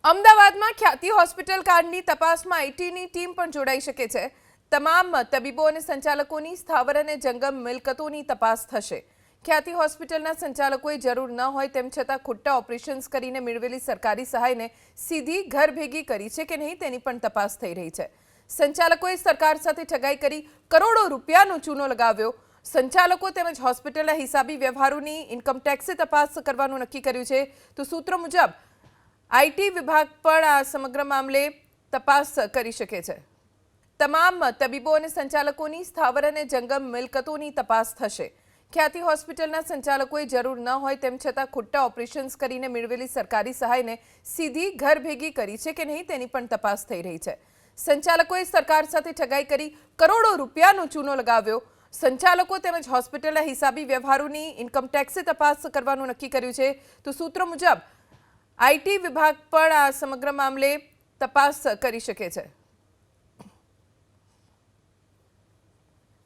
અમદાવાદમાં ખ્યાતિ હોસ્પિટલ કાંડની તપાસમાં આઈટીની ટીમ પણ જોડાઈ શકે છે। તમામ તબીબો અને સંચાલકોની સ્થાવર અને જંગમ મિલકતોની તપાસ થશે। ખ્યાતિ હોસ્પિટલના સંચાલકોએ જરૂર ન હોય તેમ છતાં ખોટા ઓપરેશન્સ કરીને મેળવેલી સરકારી સહાયને સીધી ઘર ભેગી કરી છે કે નહીં તેની પણ તપાસ થઈ રહી છે। સંચાલકોએ સરકાર સાથે ઠગાઈ કરી કરોડો રૂપિયાનો ચૂનો લગાવ્યો। સંચાલકો તેમજ હોસ્પિટલના હિસાબી વ્યવહારોની ઇન્કમ ટેક્સે તપાસ કરવાનું નક્કી કર્યું છે। તો સૂત્રો મુજબ આઈટી વિભાગ પણ આ સમગ્ર મામલે તપાસ કરી શકે છે। તમામ તબીબો અને સંચાલકોની સ્થાવર અને જંગમ મિલકતોની તપાસ થશે। ખ્યાતિ હોસ્પિટલના સંચાલકોએ જરૂર ન હોય તેમ છતાં ખોટા ઓપરેશન્સ કરીને મેળવેલી સરકારી સહાયને સીધી ઘર ભેગી કરી છે કે નહીં તેની પણ તપાસ થઈ રહી છે। સંચાલકોએ સરકાર સાથે ઠગાઈ કરી કરોડો રૂપિયાનો ચૂનો લગાવ્યો। સંચાલકો તેમજ હોસ્પિટલના હિસાબી વ્યવહારોની ઇન્કમ ટેક્સે તપાસ કરવાનું નક્કી કર્યું છે। તો સૂત્રો મુજબ આઈટી વિભાગ પણ આ સમગ્ર મામલે તપાસ કરી શકે છે।